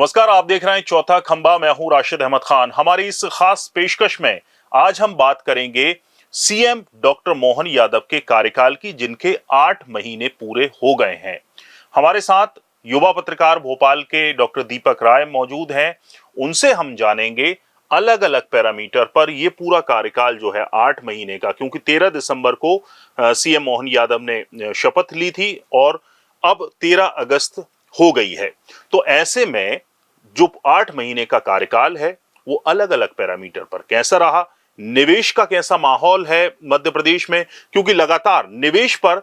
नमस्कार, आप देख रहे हैं चौथा खंबा। मैं हूं राशिद अहमद खान। हमारी इस खास पेशकश में आज हम बात करेंगे सीएम डॉक्टर मोहन यादव के कार्यकाल की, जिनके 8 महीने पूरे हो गए हैं। हमारे साथ युवा पत्रकार भोपाल के डॉक्टर दीपक राय मौजूद हैं। उनसे हम जानेंगे अलग अलग पैरामीटर पर ये पूरा कार्यकाल जो है 8 महीने का, क्योंकि 13 दिसंबर को सीएम मोहन यादव ने शपथ ली थी और अब 13 अगस्त हो गई है। तो ऐसे में जो 8 महीने का कार्यकाल है वो अलग अलग पैरामीटर पर कैसा रहा, निवेश का कैसा माहौल है मध्य प्रदेश में, क्योंकि लगातार निवेश पर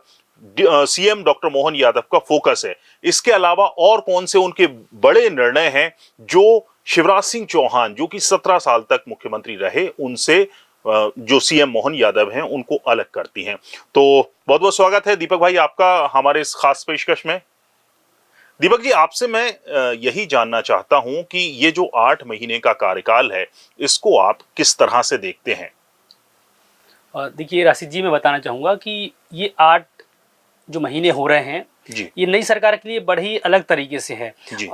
सीएम डॉक्टर मोहन यादव का फोकस है। इसके अलावा और कौन से उनके बड़े निर्णय हैं जो शिवराज सिंह चौहान, जो कि 17 साल तक मुख्यमंत्री रहे, उनसे जो सीएम मोहन यादव हैं उनको अलग करती हैं। तो बहुत बहुत स्वागत है दीपक भाई आपका हमारे इस खास पेशकश में। दीपक जी, आपसे मैं यही जानना चाहता हूं कि ये जो 8 महीने का कार्यकाल है, इसको आप किस तरह से देखते हैं? देखिए राशिद जी, मैं बताना चाहूँगा कि ये 8 जो महीने हो रहे हैं जी। ये नई सरकार के लिए बड़े ही अलग तरीके से है। जी।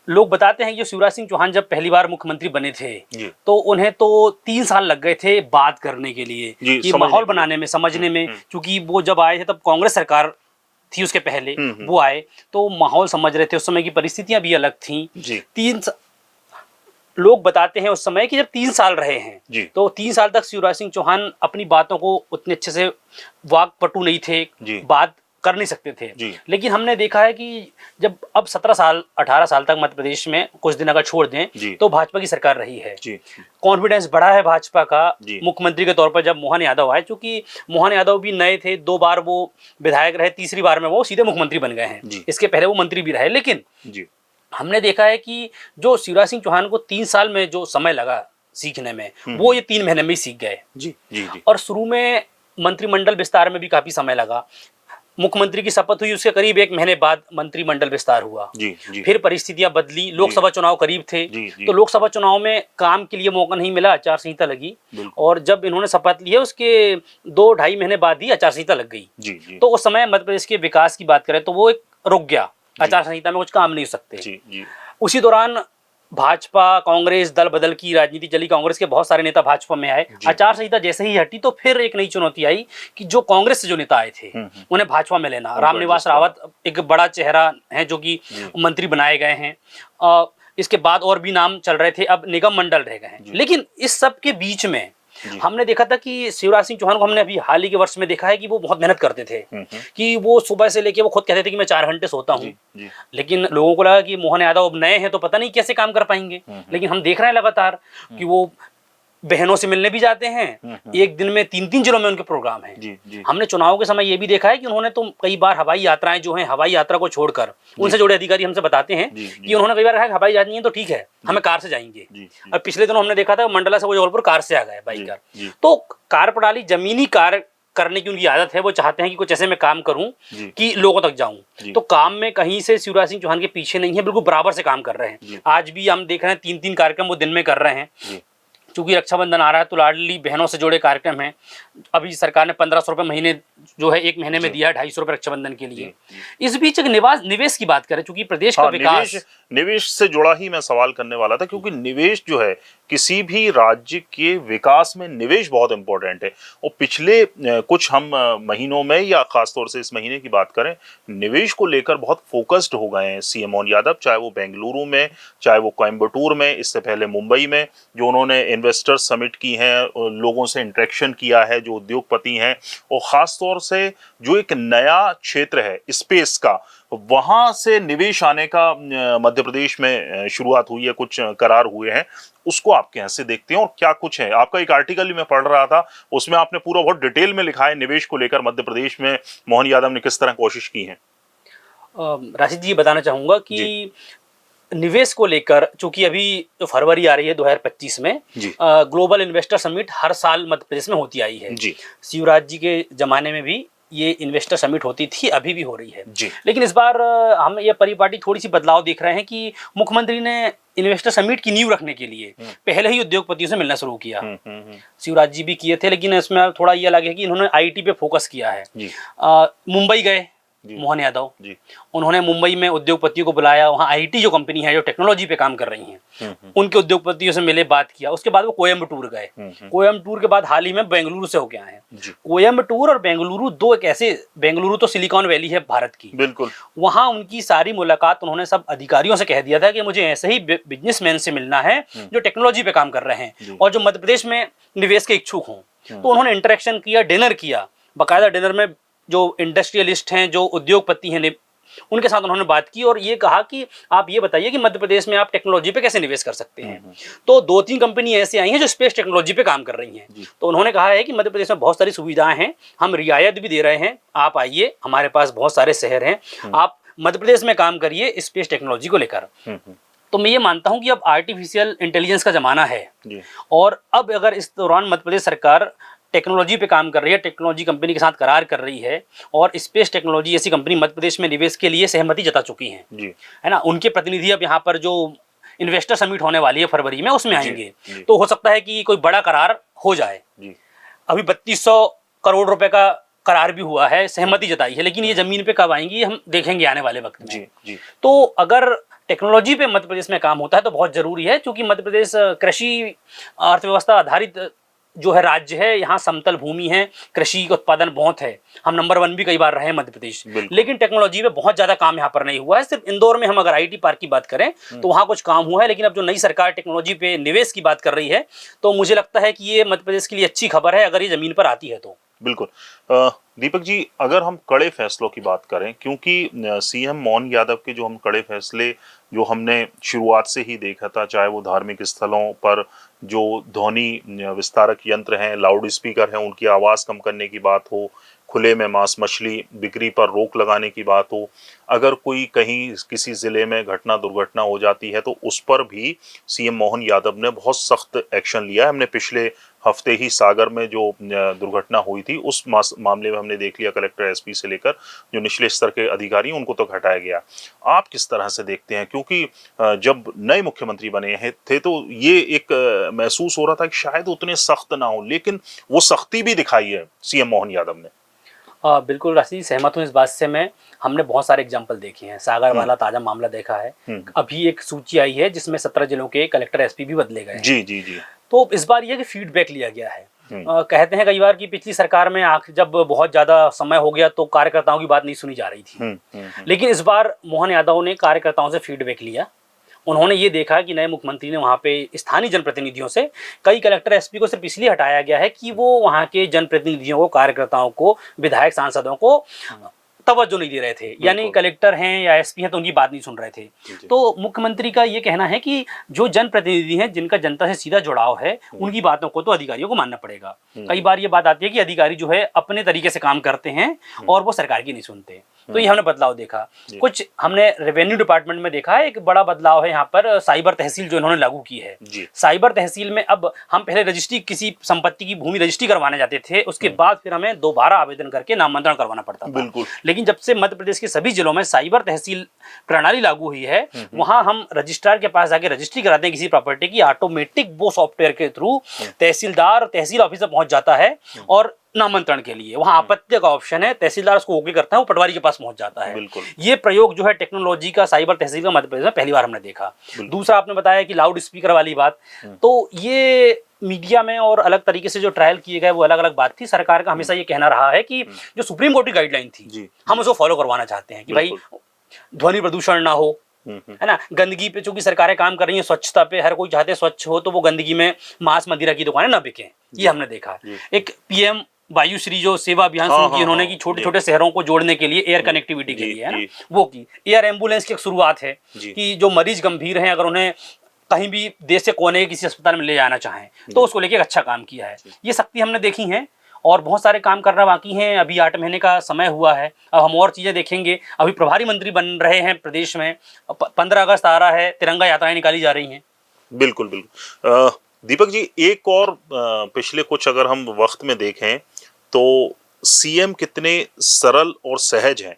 लोग बताते हैं कि शिवराज सिंह चौहान जब पहली बार मुख्यमंत्री बने थे जी। तो उन्हें तो 3 साल लग गए थे बात करने के लिए, कि माहौल बनाने में, समझने में, क्योंकि वो जब आए थे तब कांग्रेस सरकार थी, उसके पहले वो आए तो माहौल समझ रहे थे, उस समय की परिस्थितियां भी अलग थी। लोग बताते हैं उस समय कि जब 3 साल रहे हैं तो 3 साल तक शिवराज सिंह चौहान अपनी बातों को उतने अच्छे से वाकपटु नहीं थे, बात कर नहीं सकते थे। लेकिन हमने देखा है कि जब अब 17 साल 18 साल तक मध्य प्रदेश में कुछ दिन अगर छोड़ दें तो भाजपा की सरकार रही है। कॉन्फिडेंस बढ़ा है भाजपा का मुख्यमंत्री के तौर पर जब मोहन यादव आए, क्योंकि मोहन यादव भी नए थे, 2 बार वो विधायक रहे, तीसरी बार में वो सीधे मुख्यमंत्री बन गए हैं। इसके पहले वो मंत्री भी रहे। लेकिन हमने देखा है कि जो शिवराज सिंह चौहान को 3 साल में जो समय लगा सीखने में, वो ये 3 महीने में ही सीख गए। और शुरू में मंत्रिमंडल विस्तार में भी काफी समय लगा। मुख्यमंत्री की शपथ हुई, उसके करीब 1 महीने बाद मंत्रिमंडल विस्तार हुआ। फिर परिस्थितियां बदली, लोकसभा चुनाव करीब थे तो लोकसभा चुनाव में काम के लिए मौका नहीं मिला, आचार संहिता लगी। और जब इन्होंने शपथ ली है उसके 2-2.5 महीने बाद ही आचार संहिता लग गई। तो उस समय मध्य प्रदेश के विकास की बात करें तो वो एक रुक गया, आचार संहिता में कुछ काम नहीं हो सकते। उसी दौरान भाजपा कांग्रेस दल बदल की राजनीति चली, कांग्रेस के बहुत सारे नेता भाजपा में आए। आचार संहिता जैसे ही हटी तो फिर एक नई चुनौती आई कि जो कांग्रेस से जो नेता आए थे उन्हें भाजपा में लेना। रामनिवास रावत एक बड़ा चेहरा है जो कि मंत्री बनाए गए हैं। इसके बाद और भी नाम चल रहे थे, अब निगम मंडल रह गए हैं। लेकिन इस सब के बीच में हमने देखा था कि शिवराज सिंह चौहान को हमने अभी हाल ही के वर्ष में देखा है कि वो बहुत मेहनत करते थे, कि वो सुबह से लेके वो खुद कहते थे कि मैं 4 घंटे सोता हूँ। लेकिन लोगों को लगा कि मोहन यादव अब नए हैं तो पता नहीं कैसे काम कर पाएंगे। लेकिन हम देख रहे हैं लगातार कि वो बहनों से मिलने भी जाते हैं, एक दिन में 3-3 जिलों में उनके प्रोग्राम हैं। हमने चुनाव के समय ये भी देखा है कि उन्होंने तो कई बार हवाई यात्राएं जो हैं, हवाई यात्रा को छोड़कर, उनसे जुड़े अधिकारी हमसे बताते हैं कि उन्होंने कई बार कहा हवाई जानी है तो ठीक है, हमें कार से जाएंगे। और पिछले दिनों हमने देखा था मंडला से वो जबलपुर कार से आ गए, बाइक कार। तो कार प्रणाली, जमीनी कार करने की उनकी आदत है। वो चाहते हैं कि कुछ ऐसे में काम करूं कि लोगों तक जाऊं। तो काम में कहीं से शिवराज सिंह चौहान के पीछे नहीं है, बिल्कुल बराबर से काम कर रहे हैं। आज भी हम देख रहे हैं 3-3 कार्यक्रम वो दिन में कर रहे हैं। चूंकि रक्षाबंधन आ रहा है तो लाडली बहनों से जुड़े कार्यक्रम हैं। अभी सरकार ने 1500 रुपये महीने जो है 1 महीने में दिया है, 250 रुपये रक्षाबंधन के लिए। इस बीच एक निवेश की बात करें, चूंकि प्रदेश का विकास, निवेश से जुड़ा ही मैं सवाल करने वाला था, क्योंकि निवेश जो है किसी भी राज्य के विकास में निवेश बहुत इंपॉर्टेंट है। और पिछले कुछ हम महीनों में, या खासतौर से इस महीने की बात करें, निवेश को लेकर बहुत फोकस्ड हो गए हैं सीएम मोहन यादव, चाहे वो बेंगलुरु में, चाहे वो कोयम्बटूर में, इससे पहले मुंबई में जो उन्होंने इन्वेस्टर समिट की हैं, लोगों से इंटरेक्शन किया है, जो उद्योगपति हैं, और खासतौर से जो एक नया क्षेत्र है स्पेस का, वहां से निवेश आने का मध्य प्रदेश में शुरुआत हुई है, कुछ करार हुए हैं। उसको आप कैसे देखते हैं और क्या कुछ है? आपका एक आर्टिकल ही मैं पढ़ रहा था, उसमें आपने पूरा बहुत डिटेल में लिखा है निवेश को लेकर मध्य प्रदेश में मोहन यादव ने किस तरह कोशिश की है। राशिद जी, बताना चाहूंगा कि निवेश को लेकर, चूंकि अभी जो फरवरी आ रही है 2025 में ग्लोबल इन्वेस्टर समिट हर साल मध्य प्रदेश में होती आई है। शिवराज जी के जमाने में भी ये इन्वेस्टर समिट होती थी, अभी भी हो रही है। लेकिन इस बार हम ये परिपाटी थोड़ी सी बदलाव देख रहे हैं कि मुख्यमंत्री ने इन्वेस्टर समिट की नींव रखने के लिए पहले ही उद्योगपतियों से मिलना शुरू किया। शिवराज जी भी किए थे, लेकिन इसमें थोड़ा ये लगे कि इन्होंने आईटी पे फोकस किया है। मुंबई गए, मोहन यादव जी, उन्होंने मुंबई में उद्योगपतियों को बुलाया, वहाँ आईटी जो कंपनी है जो टेक्नोलॉजी पे काम कर रही हैं उनके उद्योगपतियों से मिले, बात किया। उसके बाद वो कोयम्बटूर गए, कोयम्बटूर के बाद हाल ही में बेंगलुरु से होके आए हैं। कोयम्बटूर और बेंगलुरु दो एक ऐसे, बेंगलुरु तो सिलिकॉन वैली है भारत की, बिल्कुल, वहाँ उनकी सारी मुलाकात उन्होंने सब अधिकारियों से कह दिया था कि मुझे ऐसे ही बिजनेसमैन से मिलना है जो टेक्नोलॉजी पे काम कर रहे हैं और जो मध्य प्रदेश में निवेश के इच्छुक हों। तो उन्होंने इंटरेक्शन किया, डिनर किया, बाकायदा डिनर में जो इंडस्ट्रियलिस्ट हैं, जो उद्योगपति हैं, उनके साथ उन्होंने बात की और ये कहा कि आप ये बताइए कि मध्य प्रदेश में आप टेक्नोलॉजी पे कैसे निवेश कर सकते हैं। तो 2-3 कंपनी ऐसी आई हैं जो स्पेस टेक्नोलॉजी पे काम कर रही हैं। तो उन्होंने कहा है कि मध्य प्रदेश में बहुत सारी सुविधाएं हैं, हम रियायत भी दे रहे हैं, आप आइए, हमारे पास बहुत सारे शहर हैं, आप मध्य प्रदेश में काम करिए स्पेस टेक्नोलॉजी को लेकर। तो मैं ये मानता हूं कि अब आर्टिफिशियल इंटेलिजेंस का जमाना है और अब अगर इस दौरान मध्य प्रदेश सरकार टेक्नोलॉजी पे काम कर रही है, टेक्नोलॉजी कंपनी के साथ करार कर रही है और स्पेस टेक्नोलॉजी ऐसी कंपनी मध्य प्रदेश में निवेश के लिए सहमति जता चुकी हैं, है ना। उनके प्रतिनिधि अब यहाँ पर जो इन्वेस्टर समिट होने वाली है फरवरी में, उसमें आएंगे। तो हो सकता है कि कोई बड़ा करार हो जाए। अभी 3200 करोड़ रुपए का करार भी हुआ है, सहमति जताई है, लेकिन ये जमीन पे कब आएंगी हम देखेंगे आने वाले वक्त में। तो अगर टेक्नोलॉजी पे मध्य प्रदेश में काम होता है तो बहुत जरूरी है, क्योंकि मध्य प्रदेश कृषि अर्थव्यवस्था आधारित जो है राज्य है, यहाँ समतल भूमि है, कृषि उत्पादन बहुत है, हम नंबर 1 भी कई बार रहे हैं मध्य प्रदेश। लेकिन टेक्नोलॉजी पे बहुत ज्यादा काम यहाँ पर नहीं हुआ है। सिर्फ इंदौर में हम अगर आईटी पार्क की बात करें तो वहाँ कुछ काम हुआ है, लेकिन अब जो नई सरकार टेक्नोलॉजी पे निवेश की बात कर रही है तो मुझे लगता है कि ये मध्य प्रदेश के लिए अच्छी खबर है अगर ये जमीन पर आती है तो। बिल्कुल। दीपक जी, अगर हम कड़े फैसलों की बात करें, क्योंकि सीएम मोहन यादव के जो हम कड़े फैसले जो हमने शुरुआत से ही देखा था, चाहे वो धार्मिक स्थलों पर जो ध्वनि विस्तारक यंत्र हैं, लाउड स्पीकर हैं, उनकी आवाज़ कम करने की बात हो, खुले में मांस मछली बिक्री पर रोक लगाने की बात हो, अगर कोई कहीं किसी ज़िले में घटना दुर्घटना हो जाती है तो उस पर भी सीएम मोहन यादव ने बहुत सख्त एक्शन लिया है। हमने पिछले हफ्ते ही सागर में जो दुर्घटना हुई थी उस मामले में हमने देख लिया, कलेक्टर एसपी से लेकर जो निचले स्तर के अधिकारी उनको तो हटाया गया। आप किस तरह से देखते हैं, क्योंकि जब नए मुख्यमंत्री बने थे तो ये एक महसूस हो रहा था कि शायद उतने सख्त ना हो, लेकिन वो सख्ती भी दिखाई है सीएम मोहन यादव ने। बिल्कुल राशि, सहमत हूँ इस बात से मैं। हमने बहुत सारे एग्जाम्पल देखे हैं, सागर वाला ताजा मामला देखा है, अभी एक सूची आई है जिसमें 17 जिलों के कलेक्टर एसपी भी बदले गए। जी जी जी। तो इस बार यह कि फीडबैक लिया गया है। कहते हैं कई बार कि पिछली सरकार में जब बहुत ज्यादा समय हो गया तो कार्यकर्ताओं की बात नहीं सुनी जा रही थी, लेकिन इस बार मोहन यादव ने कार्यकर्ताओं से फीडबैक लिया। उन्होंने ये देखा कि नए मुख्यमंत्री ने वहाँ पे स्थानीय जनप्रतिनिधियों से, कई कलेक्टर एसपी को सिर्फ इसलिए हटाया गया है कि वो वहाँ के जनप्रतिनिधियों को, कार्यकर्ताओं को, विधायक सांसदों को तवज्जो नहीं दे रहे थे, यानी कलेक्टर हैं या एसपी हैं तो उनकी बात नहीं सुन रहे थे। तो मुख्यमंत्री का ये कहना है कि जो जनप्रतिनिधि हैं, जिनका जनता से सीधा जुड़ाव है, उनकी बातों को तो अधिकारियों को मानना पड़ेगा। कई बार ये बात आती है कि अधिकारी जो है अपने तरीके से काम करते हैं और वो सरकार की नहीं सुनते। तो ये हमने बदलाव देखा। कुछ हमने रेवेन्यू डिपार्टमेंट में देखा है, एक बड़ा बदलाव है यहाँ पर साइबर तहसील जो इन्होंने लागू की है। साइबर तहसील में अब हम पहले रजिस्ट्री, किसी संपत्ति की भूमि रजिस्ट्री करवाने जाते थे, उसके बाद फिर हमें दोबारा आवेदन करके नामांतरण करवाना पड़ता था। लेकिन जब से मध्य प्रदेश के सभी जिलों में साइबर तहसील प्रणाली लागू हुई है, वहां हम रजिस्ट्रार के पास जाके रजिस्ट्री कराते हैं किसी प्रॉपर्टी की, ऑटोमेटिक वो सॉफ्टवेयर के थ्रू तहसीलदार तहसील ऑफिसर पहुंच जाता है और नामांतरण के लिए वहां आपत्ति का ऑप्शन है, तहसीलदार उसको ओके करता है, वो पटवारी के पास पहुंच जाता है। ये प्रयोग जो है टेक्नोलॉजी का साइबर तहसील का मध्य प्रदेश में पहली बार हमने देखा। दूसरा आपने बताया कि लाउड स्पीकर वाली बात, तो ये मीडिया में और अलग तरीके से जो ट्रायल किए गए वो अलग अलग बात थी। सरकार का हमेशा ये कहना रहा है कि जो सुप्रीम कोर्ट की गाइडलाइन थी हम उसको फॉलो करवाना चाहते हैं कि भाई ध्वनि प्रदूषण ना हो, है ना। गंदगी पे चूंकि सरकारें काम कर रही हैं, स्वच्छता पे हर कोई चाहते हैं स्वच्छ हो, तो वो गंदगी में मांस मदिरा की दुकानें ना बिकें, ये हमने देखा। एक पीएम वायुश्री जो सेवा अभियान शुरू की उन्होंने, कि छोटे छोटे शहरों को जोड़ने के लिए एयर कनेक्टिविटी के लिए, है ना, वो की। एयर एम्बुलेंस की एक शुरुआत है कि जो मरीज गंभीर हैं, अगर उन्हें कहीं भी देश के कोने किसी अस्पताल में ले जाना चाहें तो उसको लेके अच्छा काम किया है। ये शक्ति हमने देखी है और बहुत सारे काम करना बाकी हैं। अभी 8 महीने का समय हुआ है, अब हम और चीज़ें देखेंगे। अभी प्रभारी मंत्री बन रहे हैं प्रदेश में, 15 अगस्त आ रहा है, तिरंगा यात्राएं निकाली जा रही हैं। बिल्कुल बिल्कुल। दीपक जी, एक और पिछले कुछ अगर हम वक्त में देखें तो सीएम कितने सरल और सहज हैं,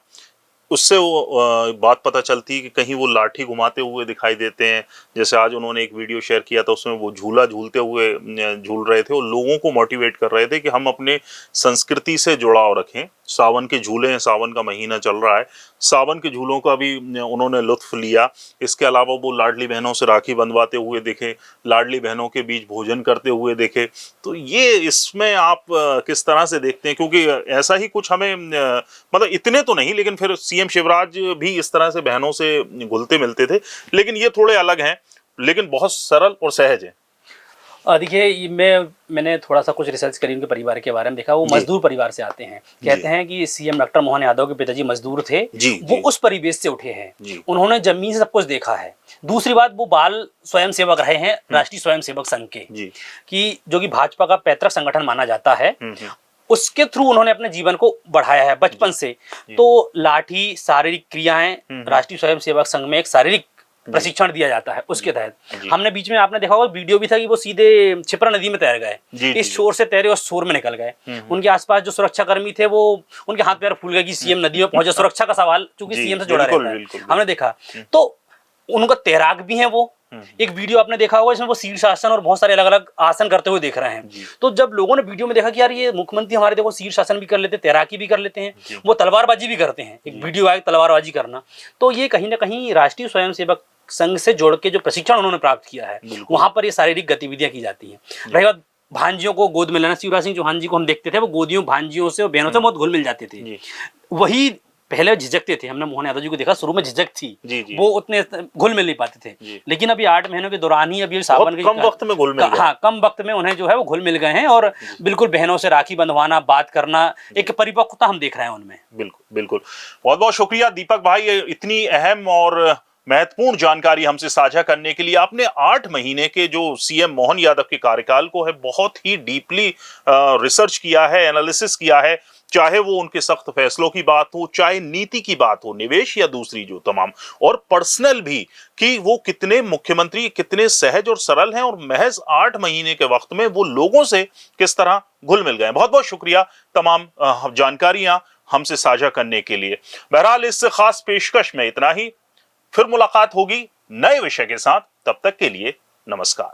उससे वो बात पता चलती है कि कहीं वो लाठी घुमाते हुए दिखाई देते हैं। जैसे आज उन्होंने एक वीडियो शेयर किया था, उसमें वो झूला झूलते हुए झूल रहे थे और लोगों को मोटिवेट कर रहे थे कि हम अपने संस्कृति से जुड़ाव रखें, सावन के झूले हैं, सावन का महीना चल रहा है, सावन के झूलों का भी उन्होंने लुत्फ लिया। इसके अलावा वो लाडली बहनों से राखी बंधवाते हुए दिखे, लाडली बहनों के बीच भोजन करते हुए देखे। तो ये इसमें आप किस तरह से देखते हैं, क्योंकि ऐसा ही कुछ हमें मतलब इतने तो नहीं, लेकिन फिर सीएम शिवराज भी इस तरह से बहनों से घुलते मिलते थे, लेकिन ये थोड़े अलग हैं, लेकिन बहुत सरल और सहज हैं। देखिए, मैंने थोड़ा सा कुछ रिसर्च करी उनके परिवार के बारे में, देखा वो मजदूर परिवार से आते हैं। कहते हैं कि सीएम डॉक्टर मोहन यादव के पिताजी मजदूर थे, वो उस परिवेश से उठे हैं, उन्होंने जमीन से सब कुछ देखा है। दूसरी बात, वो बाल स्वयं सेवक रहे हैं राष्ट्रीय स्वयं सेवक संघ के, कि जो कि भाजपा का पैतृक संगठन माना जाता है। उसके थ्रू उन्होंने अपने जीवन को बढ़ाया है बचपन से। तो लाठी, शारीरिक क्रियाएं, राष्ट्रीय स्वयं सेवक संघ में एक शारीरिक प्रशिक्षण दिया जाता है, उसके तहत हमने बीच में, आपने देखा होगा वीडियो भी था कि वो सीधे छिपरा नदी में तैर गए, इस शोर से तैरे और शोर में निकल गए। उनके आसपास जो सुरक्षा कर्मी थे वो, उनके हाथ पैर फूल गए कि सीएम नदी में पहुंचे। सुरक्षा का सवाल चूंकि सीएम से जुड़ा रहता है, हमने देखा। तो उनका तैराक भी है वो। एक वीडियो आपने देखा होगा इसमें वो शीर्षासन और बहुत सारे अलग अलग आसन करते हुए देख रहे हैं। तो जब लोगों ने वीडियो में देखा कि यार ये मुख्यमंत्री हमारे देखो शीर्षासन भी कर लेते, तैराकी भी कर लेते हैं, वो तलवारबाजी भी करते हैं, एक वीडियो आया तलवारबाजी करना। तो ये कहीं ना कहीं राष्ट्रीय स्वयंसेवक संघ से जोड़ के जो प्रशिक्षण उन्होंने प्राप्त किया है, वहां पर ये शारीरिक गतिविधियां की जाती हैं। रही बात भांजियों को गोद में लेना, शिवराज सिंह चौहान जी को हम देखते थे वो गोदियों भांजियों से और बहनों से बहुत घुल मिल जाते थे। वही पहले झिझकते थे, हमने मोहन यादव जी को देखा, शुरू में झिझक थी, वो उतने घुल मिल नहीं पाते थे। लेकिन अभी 8 महीनों के दौरान ही अभी सावन के कम वक्त में घुल मिल गए। हाँ, कम वक्त में उन्हें जो है वो घुल मिल गए हैं और बिल्कुल बहनों से राखी बंधवाना, बात करना, एक परिपक्वता हम देख रहे हैं उनमें। बिल्कुल बिल्कुल, बहुत बहुत शुक्रिया दीपक भाई, इतनी अहम और महत्वपूर्ण जानकारी हमसे साझा करने के लिए। आपने 8 महीने के जो सीएम मोहन यादव के कार्यकाल को है बहुत ही डीपली रिसर्च किया है, एनालिसिस किया है, चाहे वो उनके सख्त फैसलों की बात हो, चाहे नीति की बात हो, निवेश या दूसरी जो तमाम, और पर्सनल भी, कि वो कितने मुख्यमंत्री कितने सहज और सरल हैं और महज 8 महीने के वक्त में वो लोगों से किस तरह घुल मिल गए। बहुत बहुत शुक्रिया तमाम जानकारियां हमसे साझा करने के लिए। बहरहाल इस खास पेशकश में इतना ही, फिर मुलाकात होगी नए विषय के साथ, तब तक के लिए नमस्कार।